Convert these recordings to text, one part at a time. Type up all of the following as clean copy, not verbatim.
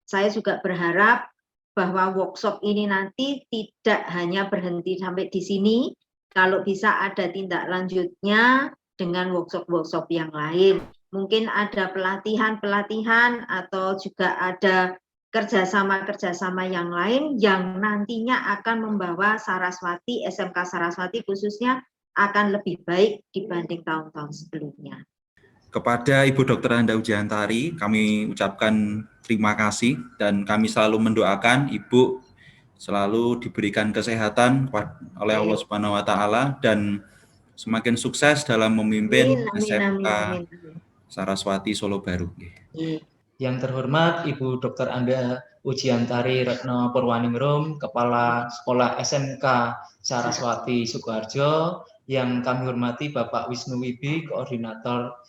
saya juga berharap bahwa workshop ini nanti tidak hanya berhenti sampai di sini, kalau bisa ada tindak lanjutnya dengan workshop-workshop yang lain. Mungkin ada pelatihan-pelatihan atau juga ada kerjasama-kerjasama yang lain yang nantinya akan membawa Saraswati, SMK Saraswati khususnya akan lebih baik dibanding tahun-tahun sebelumnya. Kepada Ibu Dr. Anda Ujiantari, kami ucapkan terima kasih dan kami selalu mendoakan Ibu selalu diberikan kesehatan oleh Allah Subhanahu wa taala dan semakin sukses dalam memimpin SMK Saraswati Solo Baru. Yang terhormat Ibu Dr. Anda Ujiantari Retno Purwaningrum, Kepala Sekolah SMK Saraswati Sukoharjo, yang kami hormati Bapak Wisnu Wibi, Koordinator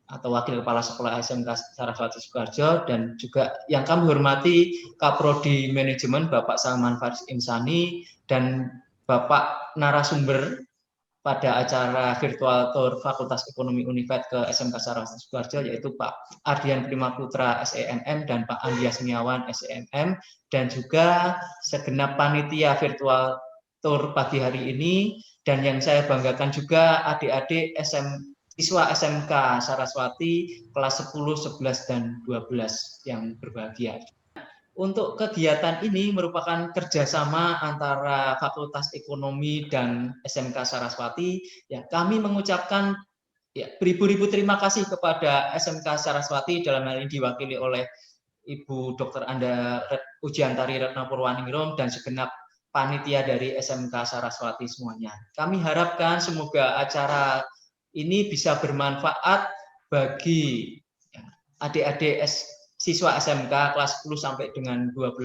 atau Wakil Kepala Sekolah SMK Saraswati Sukoharjo, dan juga yang kami hormati Kaprodi Manajemen Bapak Salman Faris Insani, dan Bapak narasumber pada acara virtual tour Fakultas Ekonomi Univad ke SMK Saraswati Sukoharjo, yaitu Pak Ardian Prima Putra SEMM dan Pak Andi Yasmiawan SEMM, dan juga segenap panitia virtual tour pagi hari ini, dan yang saya banggakan juga adik-adik siswa SMK Saraswati kelas 10, 11, dan 12 yang berbahagia. Untuk kegiatan ini merupakan kerjasama antara Fakultas Ekonomi dan SMK Saraswati. Ya, kami mengucapkan beribu-ribu terima kasih kepada SMK Saraswati, dalam hal ini diwakili oleh Ibu Dr. Anda Ujiantari Retno Purwaningrum dan segenap panitia dari SMK Saraswati semuanya. Kami harapkan semoga acara ini bisa bermanfaat bagi adik-adik siswa SMK kelas 10 sampai dengan 12.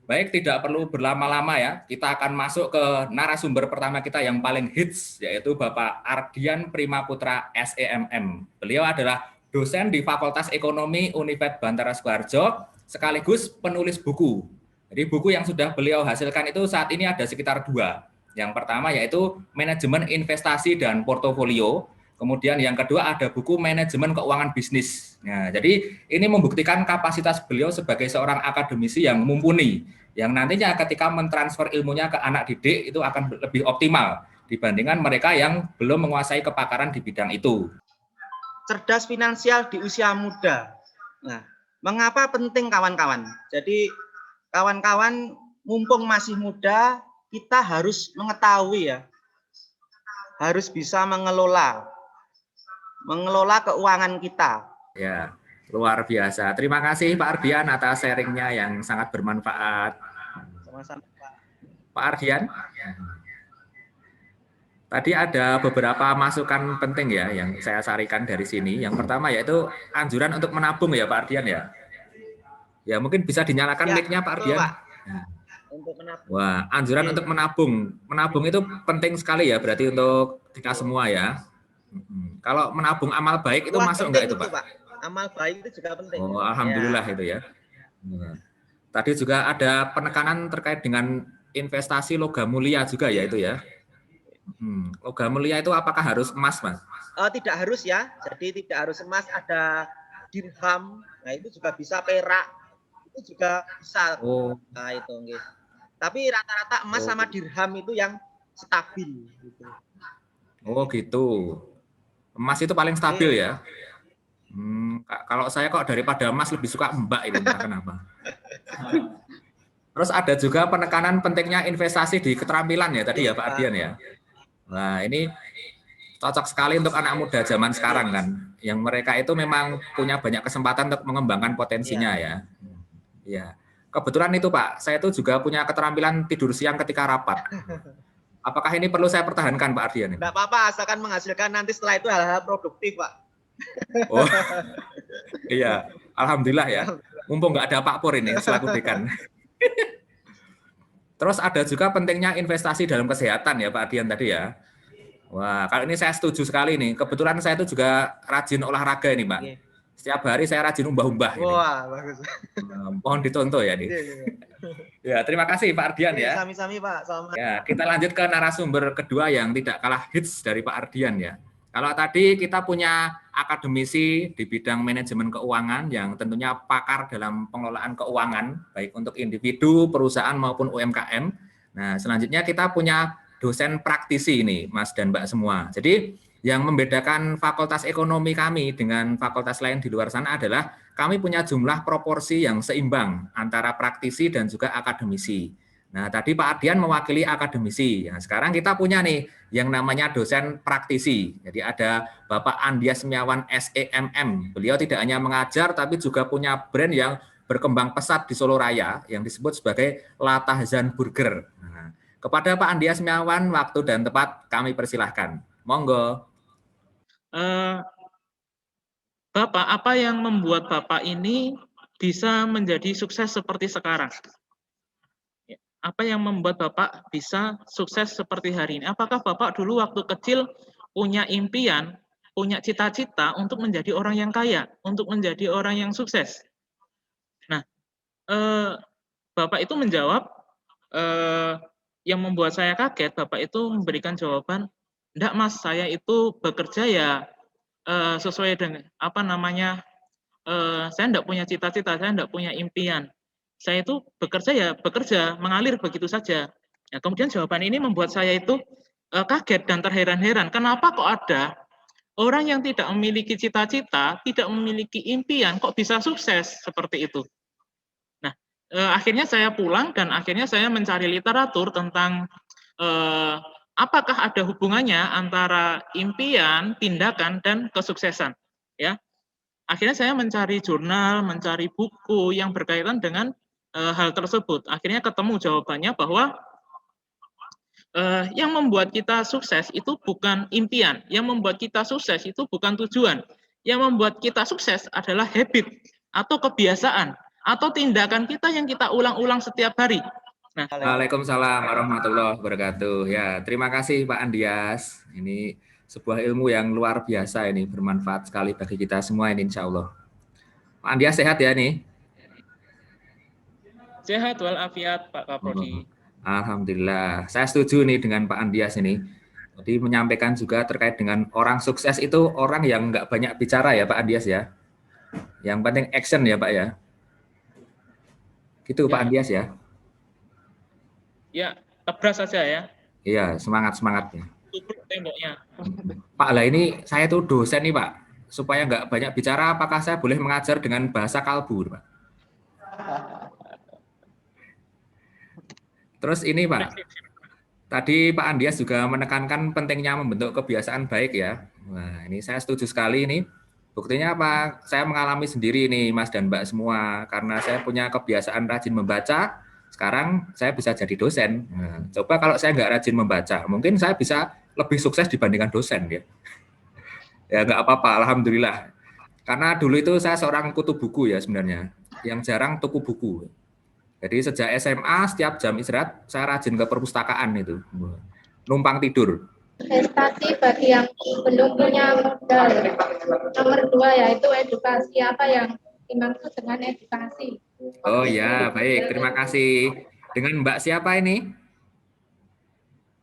Baik, tidak perlu berlama-lama ya. Kita akan masuk ke narasumber pertama kita yang paling hits, yaitu Bapak Ardian Prima Putra SEMM. Beliau adalah dosen di Fakultas Ekonomi Univad Bantara Sukoharjo, sekaligus penulis buku. Jadi buku yang sudah beliau hasilkan itu saat ini ada sekitar 2. Yang pertama yaitu Manajemen Investasi dan Portofolio. Kemudian yang kedua ada buku Manajemen Keuangan Bisnis. Nah, jadi ini membuktikan kapasitas beliau sebagai seorang akademisi yang mumpuni, yang nantinya ketika mentransfer ilmunya ke anak didik itu akan lebih optimal dibandingkan mereka yang belum menguasai kepakaran di bidang itu. Cerdas finansial di usia muda. Nah, mengapa penting kawan-kawan? Jadi kawan-kawan mumpung masih muda, kita harus mengetahui ya, harus bisa mengelola keuangan kita. Ya, luar biasa. Terima kasih Pak Ardian atas sharingnya yang sangat bermanfaat. Sama-sama, Pak. Pak Ardian, tadi ada beberapa masukan penting ya yang saya sarikan dari sini. Yang pertama yaitu anjuran untuk menabung ya Pak Ardian ya. Ya mungkin bisa dinyalakan mic-nya Pak Ardian. Pak. Untuk menabung. Wah, anjuran untuk menabung. Menabung itu penting sekali ya berarti untuk kita semua ya. Kalau menabung amal baik itu masuk enggak itu Pak? Amal baik itu juga penting. Oh, alhamdulillah ya. Itu ya. Tadi juga ada penekanan terkait dengan investasi logam mulia juga ya itu ya. Logam mulia itu apakah harus emas, Mas? Tidak harus ya. Jadi tidak harus emas, ada dirham. Nah, itu juga bisa perak. Itu juga bisa. Oh. Nah, itu nggih. Tapi rata-rata emas sama dirham itu yang stabil gitu. Oh, gitu. Emas itu paling stabil ya. Kalau saya kok daripada emas lebih suka mbak itu, entah kenapa. Terus ada juga penekanan pentingnya investasi di keterampilan ya tadi ya Pak Ardian ya. Nah ini cocok sekali untuk anak muda zaman sekarang kan, yang mereka itu memang punya banyak kesempatan untuk mengembangkan potensinya ya. Ya, kebetulan itu Pak, saya itu juga punya keterampilan tidur siang ketika rapat. Apakah ini perlu saya pertahankan Pak Ardian? Tidak apa-apa, asalkan menghasilkan nanti setelah itu hal-hal produktif Pak. Oh, iya, alhamdulillah ya. Mumpung nggak ada Pak Pur ini selaku dekan. Terus ada juga pentingnya investasi dalam kesehatan ya Pak Ardian tadi ya. Wah, kalau ini saya setuju sekali nih. Kebetulan saya itu juga rajin olahraga ini Pak. Setiap hari saya rajin umbah-umbah. Wah, bagus. Mohon dicontoh ya nih. Ya, terima kasih Pak Ardian ya. Sami-sami Pak. Selamat. Ya, kita lanjut ke narasumber kedua yang tidak kalah hits dari Pak Ardian ya. Kalau tadi kita punya akademisi di bidang manajemen keuangan yang tentunya pakar dalam pengelolaan keuangan, baik untuk individu, perusahaan maupun UMKM. Nah, selanjutnya kita punya dosen praktisi ini, Mas dan Mbak semua. Jadi yang membedakan fakultas ekonomi kami dengan fakultas lain di luar sana adalah kami punya jumlah proporsi yang seimbang antara praktisi dan juga akademisi. Nah, tadi Pak Ardian mewakili akademisi. Nah, sekarang kita punya nih yang namanya dosen praktisi. Jadi ada Bapak Andias Semiawan SEMM. Beliau tidak hanya mengajar, tapi juga punya brand yang berkembang pesat di Solo Raya yang disebut sebagai Latahzan Burger. Nah, kepada Pak Andias Semiawan, waktu dan tempat kami persilahkan. Monggo. Bapak, apa yang membuat Bapak ini bisa menjadi sukses seperti sekarang? Apa yang membuat Bapak bisa sukses seperti hari ini? Apakah Bapak dulu waktu kecil punya impian, punya cita-cita untuk menjadi orang yang kaya, untuk menjadi orang yang sukses? Nah, Bapak itu menjawab, yang membuat saya kaget, Bapak itu memberikan jawaban, enggak Mas, saya itu bekerja ya sesuai dengan apa namanya, saya enggak punya cita-cita, saya enggak punya impian. Saya itu bekerja, mengalir begitu saja. Nah, kemudian jawaban ini membuat saya itu kaget dan terheran-heran. Kenapa kok ada orang yang tidak memiliki cita-cita, tidak memiliki impian, kok bisa sukses seperti itu? Nah, akhirnya saya pulang dan akhirnya saya mencari literatur tentang apakah ada hubungannya antara impian, tindakan, dan kesuksesan. Ya, akhirnya saya mencari jurnal, mencari buku yang berkaitan dengan hal tersebut. Akhirnya ketemu jawabannya bahwa yang membuat kita sukses itu bukan impian, yang membuat kita sukses itu bukan tujuan. Yang membuat kita sukses adalah habit atau kebiasaan atau tindakan kita yang kita ulang-ulang setiap hari. Nah, Waalaikumsalam warahmatullahi wabarakatuh. Ya, terima kasih Pak Andias. Ini sebuah ilmu yang luar biasa ini, bermanfaat sekali bagi kita semua ini insya Allah. Pak Andias sehat ya nih? Sehat walafiat Pak Kaprodi. Alhamdulillah. Saya setuju nih dengan Pak Andias ini. Jadi menyampaikan juga terkait dengan orang sukses itu orang yang nggak banyak bicara ya Pak Andias ya. Yang penting action ya Pak ya. Gitu ya. Pak Andias ya. Ya, tebras saja ya. Iya, semangat-semangatnya. Tutup temboknya. Pak, lah ini saya tuh dosen nih Pak. Supaya nggak banyak bicara, apakah saya boleh mengajar dengan bahasa kalbu Pak? Terus ini Pak, tadi Pak Andias juga menekankan pentingnya membentuk kebiasaan baik ya. Nah, ini saya setuju sekali ini. Buktinya apa? Saya mengalami sendiri nih Mas dan Mbak semua. Karena saya punya kebiasaan rajin membaca, sekarang saya bisa jadi dosen. Nah, coba kalau saya nggak rajin membaca, mungkin saya bisa lebih sukses dibandingkan dosen ya. Ya nggak apa-apa, Alhamdulillah. Karena dulu itu saya seorang kutu buku ya sebenarnya, yang jarang tuku buku. Jadi sejak SMA setiap jam istirahat saya rajin ke perpustakaan itu, numpang tidur. Investasi bagi yang belum punya modal. Nomor 2 yaitu edukasi. Apa yang dimaksud dengan edukasi? Oh ya, baik. Terima kasih. Dengan Mbak siapa ini?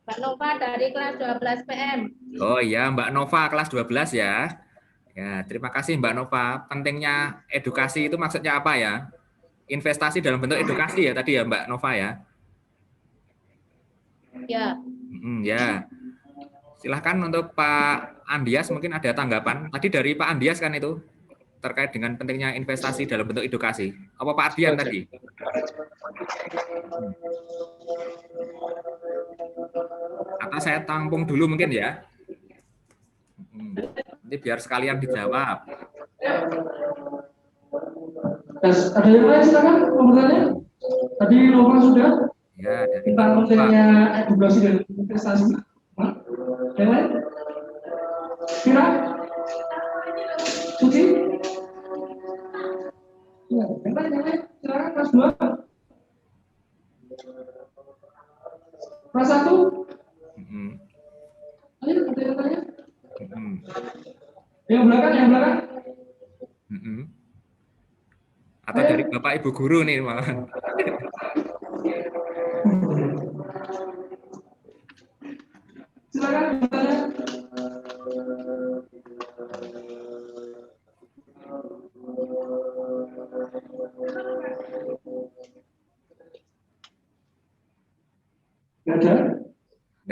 Mbak Nova dari kelas 12 PM. Oh iya, Mbak Nova kelas 12 ya. Ya, terima kasih Mbak Nova. Pentingnya edukasi itu maksudnya apa ya? Investasi dalam bentuk edukasi ya tadi ya Mbak Nova ya? Ya. Ya. Silahkan untuk Pak Andias mungkin ada tanggapan. Tadi dari Pak Andias kan itu terkait dengan pentingnya investasi dalam bentuk edukasi. Apa Pak Ardian tadi? Atau saya tampung dulu mungkin ya? Nanti biar sekalian dijawab. Ada yang lain silakan komentarnya. Tadi Roma sudah. Ya, dari tentang pentingnya edukasi dan investasi. Yang lain? Kira? Suci? Ya, yang lain. Silakan kelas 2. Kelas 1? Ayo, ada yang tanya? Yang belakang. Atau dari Bapak Ibu Guru nih, malah. Silakan bertanya.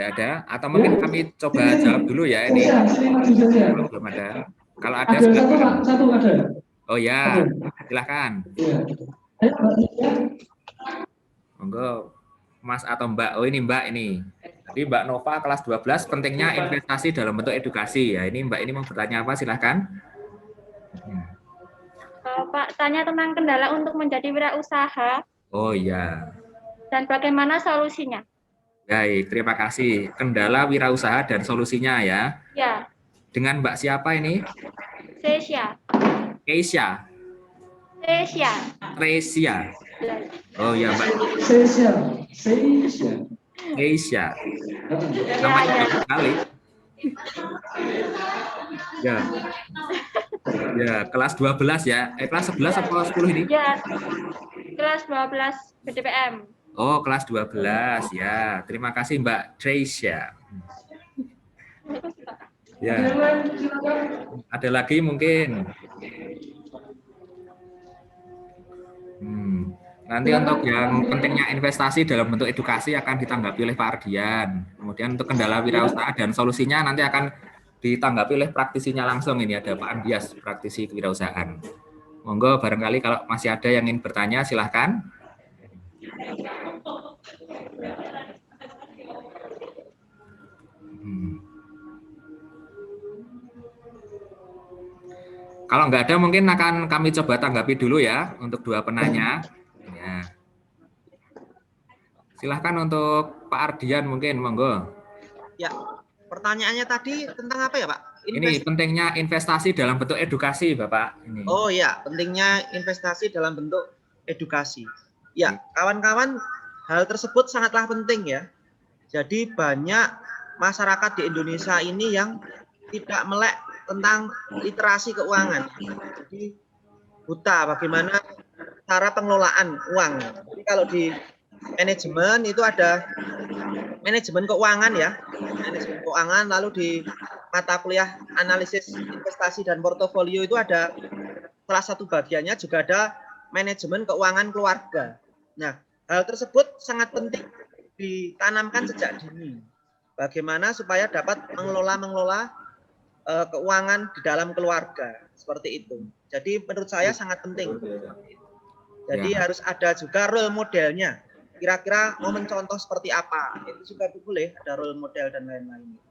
Tidak ada? Atau mungkin kami coba jawab dulu ya ini. Sini maju saja. Kalau belum ada. Kalau ada, Ada silakan. satu ada. Oh ya, silakan. Iya. Ayo, Mbak. Monggo, Mas atau Mbak. Oh ini Mbak ini. Jadi Mbak Nova kelas 12, pentingnya investasi dalam bentuk edukasi. Ya, ini Mbak ini mau bertanya apa? Silakan. Pak, tanya tentang kendala untuk menjadi wirausaha Oh iya. dan bagaimana solusinya. Baik, terima kasih. Kendala wirausaha dan solusinya ya. Ya, Dengan Mbak siapa ini? Sesia. Keisha. Sesia. Tresia. Oh ya Mbak. Sesia. Keisha. Namanya bagus sekali. Ya. Ya, kelas 12 ya. Kelas 11 atau 10 ini? Ya, kelas 12 BDPM. Oh, kelas 12 ya. Terima kasih Mbak Tresia. Ya. Ada lagi mungkin. Nanti untuk yang pentingnya investasi dalam bentuk edukasi akan ditanggapi oleh Pak Ardian. Kemudian untuk kendala wirausaha dan solusinya nanti akan ditanggapi oleh praktisinya langsung. Ini ada Pak Andias, praktisi kewirausahaan. Monggo barangkali kalau masih ada yang ingin bertanya silahkan. Kalau nggak ada mungkin akan kami coba tanggapi dulu ya untuk dua penanya. Ya. Silahkan untuk Pak Ardian mungkin, monggo. Ya, pertanyaannya tadi tentang apa ya Pak? Ini pentingnya investasi dalam bentuk edukasi, Bapak. Ini. Oh ya, pentingnya investasi dalam bentuk edukasi. Ya, kawan-kawan, hal tersebut sangatlah penting ya. Jadi banyak masyarakat di Indonesia ini yang tidak melek tentang literasi keuangan. Jadi buta bagaimana cara pengelolaan uang. Jadi kalau di manajemen itu ada manajemen keuangan ya, manajemen keuangan, lalu di mata kuliah analisis investasi dan portofolio itu ada salah satu bagiannya juga ada manajemen keuangan keluarga. Nah, hal tersebut sangat penting ditanamkan sejak dini. Bagaimana supaya dapat mengelola keuangan di dalam keluarga seperti itu. Jadi menurut saya sangat penting. Jadi harus ada juga role modelnya. Kira-kira mau mencontoh seperti apa? Itu juga boleh ada role model dan lain-lain.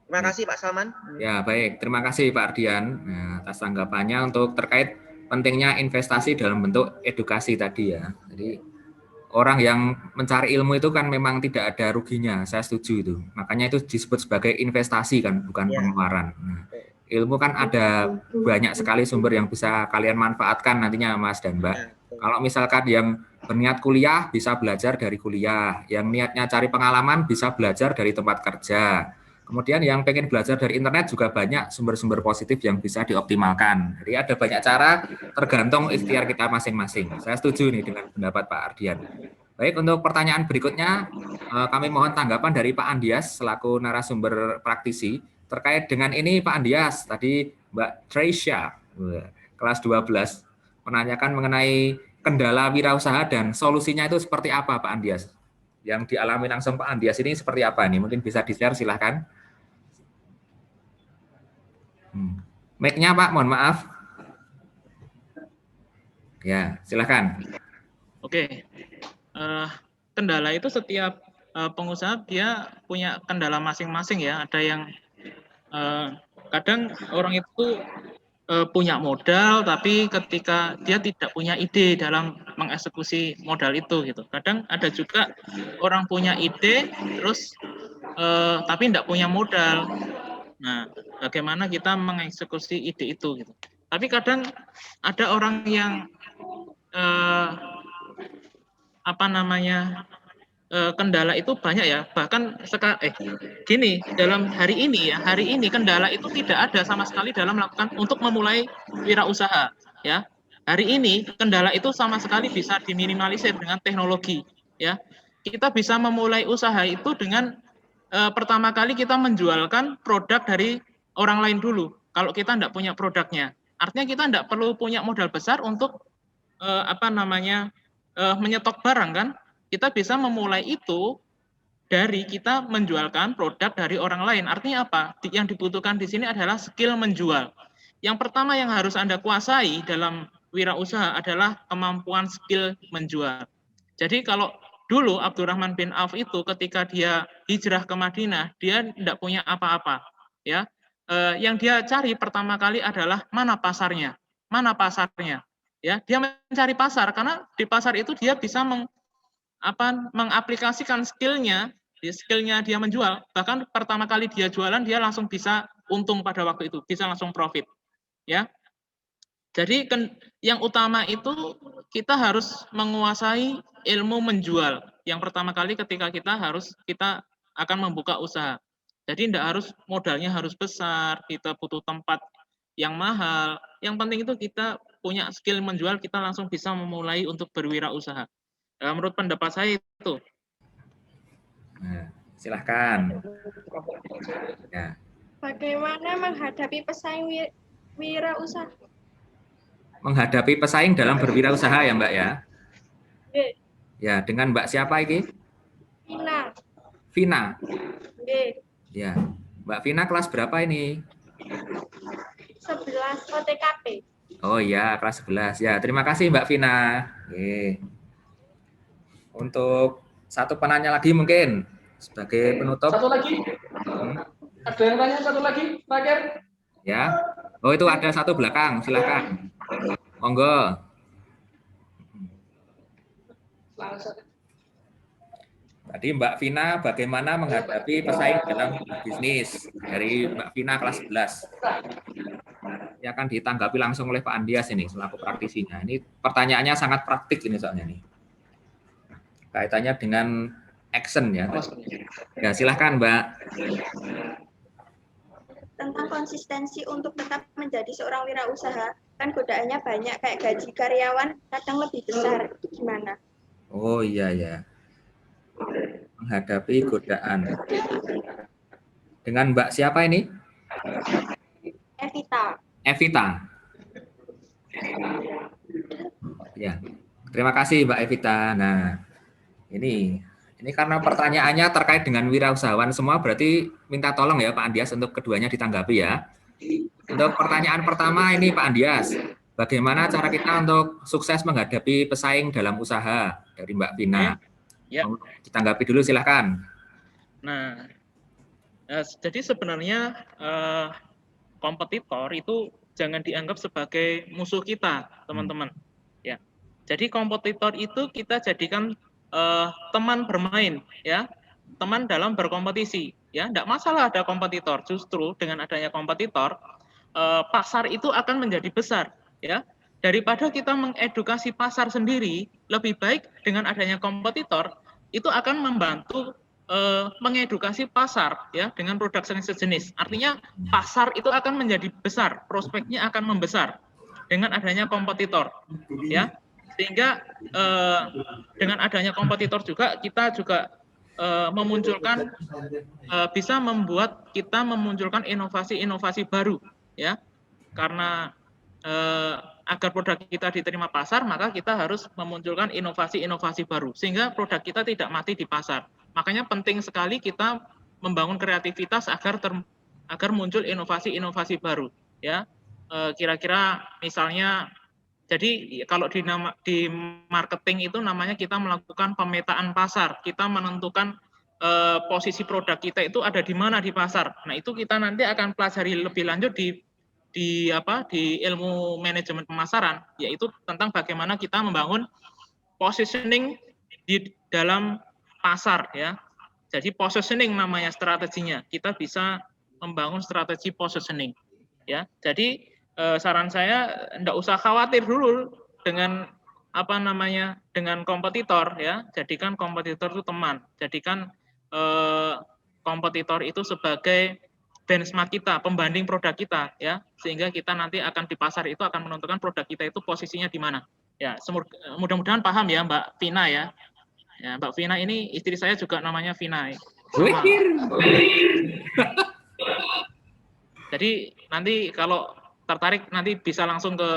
Terima kasih Pak Salman. Ya baik, terima kasih Pak Ardian atas tanggapannya untuk terkait pentingnya investasi dalam bentuk edukasi tadi ya. Jadi orang yang mencari ilmu itu kan memang tidak ada ruginya, saya setuju itu. Makanya itu disebut sebagai investasi kan, bukan pengeluaran. Nah, ilmu kan ada banyak sekali sumber yang bisa kalian manfaatkan nantinya Mas dan Mbak. Kalau misalkan yang berniat kuliah bisa belajar dari kuliah, yang niatnya cari pengalaman bisa belajar dari tempat kerja. Kemudian yang pengen belajar dari internet juga banyak sumber-sumber positif yang bisa dioptimalkan. Jadi ada banyak cara tergantung ikhtiar kita masing-masing. Saya setuju nih dengan pendapat Pak Ardian. Baik, untuk pertanyaan berikutnya kami mohon tanggapan dari Pak Andias selaku narasumber praktisi. Terkait dengan ini Pak Andias, tadi Mbak Tresia, kelas 12, menanyakan mengenai kendala wirausaha dan solusinya itu seperti apa Pak Andias? Yang dialami langsung Pak Andias ini seperti apa nih? Mungkin bisa di-share silahkan. Mic-nya Pak, mohon maaf. Ya, silahkan. Oke. Kendala itu setiap pengusaha dia punya kendala masing-masing ya. Ada yang kadang orang itu punya modal tapi ketika dia tidak punya ide dalam mengeksekusi modal itu gitu. Kadang ada juga orang punya ide terus tapi tidak punya modal. Nah, bagaimana kita mengeksekusi ide itu gitu. Tapi kadang ada orang yang kendala itu banyak ya, bahkan gini, dalam hari ini kendala itu tidak ada sama sekali dalam melakukan untuk memulai wirausaha ya. Hari ini kendala itu sama sekali bisa diminimalisir dengan teknologi ya. Kita bisa memulai usaha itu dengan pertama kali kita menjualkan produk dari orang lain dulu. Kalau kita tidak punya produknya, artinya kita tidak perlu punya modal besar untuk menyetok barang kan. Kita bisa memulai itu dari kita menjualkan produk dari orang lain. Artinya apa? Yang dibutuhkan di sini adalah skill menjual. Yang pertama yang harus Anda kuasai dalam wirausaha adalah kemampuan skill menjual. Jadi kalau dulu Abdurrahman bin Auf itu ketika dia hijrah ke Madinah, dia tidak punya apa-apa, ya. Yang dia cari pertama kali adalah mana pasarnya, ya. Dia mencari pasar karena di pasar itu dia bisa mengaplikasikan skillnya dia menjual. Bahkan pertama kali dia jualan dia langsung bisa untung pada waktu itu, bisa langsung profit, ya. Jadi yang utama itu kita harus menguasai ilmu menjual. Yang pertama kali ketika kita akan membuka usaha. Jadi tidak harus modalnya harus besar, kita butuh tempat yang mahal. Yang penting itu kita punya skill menjual, kita langsung bisa memulai untuk berwirausaha. Menurut pendapat saya itu. Nah, silahkan. Ya. Bagaimana menghadapi pesaing wirausaha? Menghadapi pesaing dalam berwirausaha ya Mbak ya? Ya, dengan Mbak siapa ini? Vina. Ya, Mbak Vina kelas berapa ini? 11 OTKP. Oh iya, kelas 11. Ya, terima kasih Mbak Vina. Oke. Untuk satu penanya lagi mungkin sebagai penutup. Satu lagi. Ada yang tanya satu lagi, terakhir? Ya. Oh, itu ada satu belakang, silakan. Monggo. Tadi Mbak Vina bagaimana menghadapi pesaing dalam bisnis dari Mbak Vina kelas 11. Ini akan ditanggapi langsung oleh Pak Andias ini selaku praktisinya. Ini pertanyaannya sangat praktik ini soalnya nih. Kaitannya dengan action ya. Ya, silahkan Mbak. Tentang konsistensi untuk tetap menjadi seorang wirausaha, kan godaannya banyak, kayak gaji karyawan kadang lebih besar, gimana? Oh iya ya, menghadapi godaan. Dengan Mbak siapa ini? Evita. Ya, terima kasih Mbak Evita. Nah, ini karena pertanyaannya terkait dengan wirausahawan semua, berarti minta tolong ya Pak Andias untuk keduanya ditanggapi ya. Untuk pertanyaan pertama ini Pak Andias, bagaimana cara kita untuk sukses menghadapi pesaing dalam usaha dari Mbak Vina? Ya. Ditanggapi dulu silahkan. Nah, jadi sebenarnya kompetitor itu jangan dianggap sebagai musuh kita, teman-teman. Ya, jadi kompetitor itu kita jadikan teman bermain, ya, teman dalam berkompetisi, ya, tidak masalah ada kompetitor. Justru dengan adanya kompetitor, pasar itu akan menjadi besar, ya. Daripada kita mengedukasi pasar sendiri, lebih baik dengan adanya kompetitor itu akan membantu mengedukasi pasar, ya, dengan produk sejenis. Artinya pasar itu akan menjadi besar, prospeknya akan membesar dengan adanya kompetitor, ya. Sehingga dengan adanya kompetitor juga kita juga bisa membuat kita memunculkan inovasi-inovasi baru, ya. Karena agar produk kita diterima pasar, maka kita harus memunculkan inovasi-inovasi baru sehingga produk kita tidak mati di pasar. Makanya penting sekali kita membangun kreativitas agar muncul inovasi-inovasi baru, ya. Kira-kira misalnya, jadi kalau di marketing itu namanya kita melakukan pemetaan pasar, kita menentukan posisi produk kita itu ada di mana di pasar. Nah, itu kita nanti akan pelajari lebih lanjut di ilmu manajemen pemasaran, yaitu tentang bagaimana kita membangun positioning di dalam pasar, ya. Jadi positioning namanya strateginya. Kita bisa membangun strategi positioning, ya. Jadi saran saya enggak usah khawatir dulu dengan dengan kompetitor, ya. Jadikan kompetitor itu teman. Jadikan kompetitor itu sebagai benchmark kita, pembanding produk kita, ya, sehingga kita nanti akan di pasar itu akan menentukan produk kita itu posisinya di mana. Ya, mudah-mudahan paham ya Mbak Vina ya. Ya, Mbak Vina ini istri saya juga namanya Vina. Jadi nanti kalau tertarik nanti bisa langsung ke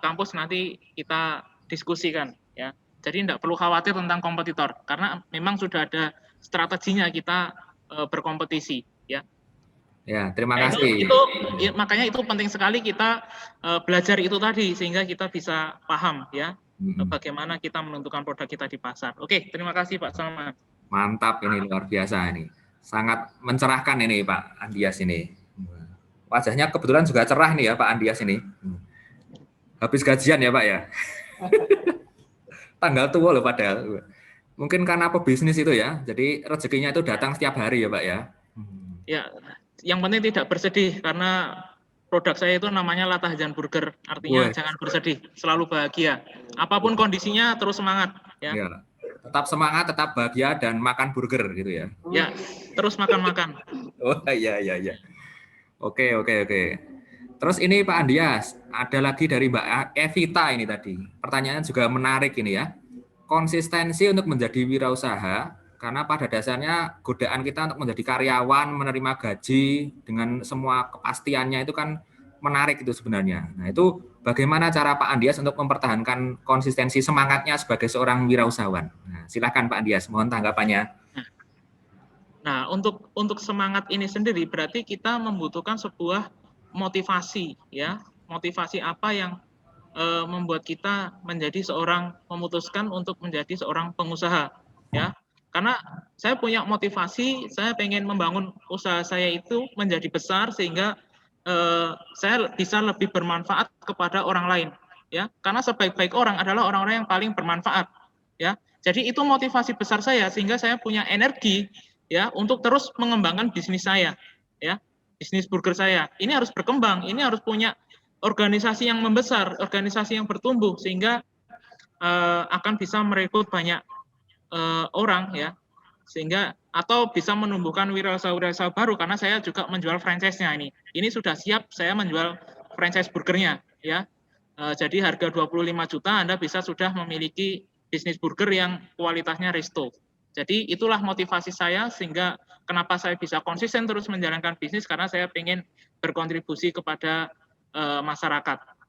kampus, nanti kita diskusikan, ya. Jadi tidak perlu khawatir tentang kompetitor karena memang sudah ada strateginya kita berkompetisi, ya. Ya, terima Nah, kasih. makanya itu penting sekali kita belajar itu tadi sehingga kita bisa paham ya bagaimana kita menentukan produk kita di pasar. Oke, terima kasih Pak Salman. Mantap, ini luar biasa ini. Sangat mencerahkan ini Pak Andias ini. Wajahnya kebetulan juga cerah nih ya Pak Andias ini. Habis gajian ya Pak ya. Tanggal tua loh padahal. Mungkin karena pebisnis itu ya. Jadi rezekinya itu datang setiap hari ya Pak ya. Ya, yang penting tidak bersedih karena produk saya itu namanya Latahjan Burger. Artinya jangan bersedih, selalu bahagia. Apapun kondisinya terus semangat ya. Ya. Tetap semangat, tetap bahagia dan makan burger gitu ya. Ya, terus makan-makan. Oh iya. Oke. Terus ini Pak Andias, ada lagi dari Mbak Evita ini tadi. Pertanyaannya juga menarik ini ya. Konsistensi untuk menjadi wirausaha, karena pada dasarnya godaan kita untuk menjadi karyawan, menerima gaji dengan semua kepastiannya itu kan menarik itu sebenarnya. Nah itu bagaimana cara Pak Andias untuk mempertahankan konsistensi semangatnya sebagai seorang wirausahawan? Nah, silakan Pak Andias, mohon tanggapannya. Nah untuk semangat ini sendiri berarti kita membutuhkan sebuah motivasi ya, motivasi apa yang membuat kita menjadi memutuskan untuk menjadi seorang pengusaha ya, karena saya punya motivasi, saya pengen membangun usaha saya itu menjadi besar sehingga saya bisa lebih bermanfaat kepada orang lain ya, karena sebaik-baik orang adalah orang-orang yang paling bermanfaat ya, jadi itu motivasi besar saya sehingga saya punya energi ya untuk terus mengembangkan bisnis saya ya. Bisnis burger saya ini harus berkembang, ini harus punya organisasi yang membesar, organisasi yang bertumbuh sehingga akan bisa merekrut banyak orang ya, sehingga atau bisa menumbuhkan wirausaha baru karena saya juga menjual franchise-nya ini. Ini sudah siap saya menjual franchise burgernya ya. Jadi harga 25 juta Anda bisa sudah memiliki bisnis burger yang kualitasnya resto. Jadi itulah motivasi saya sehingga kenapa saya bisa konsisten terus menjalankan bisnis karena saya ingin berkontribusi kepada masyarakat.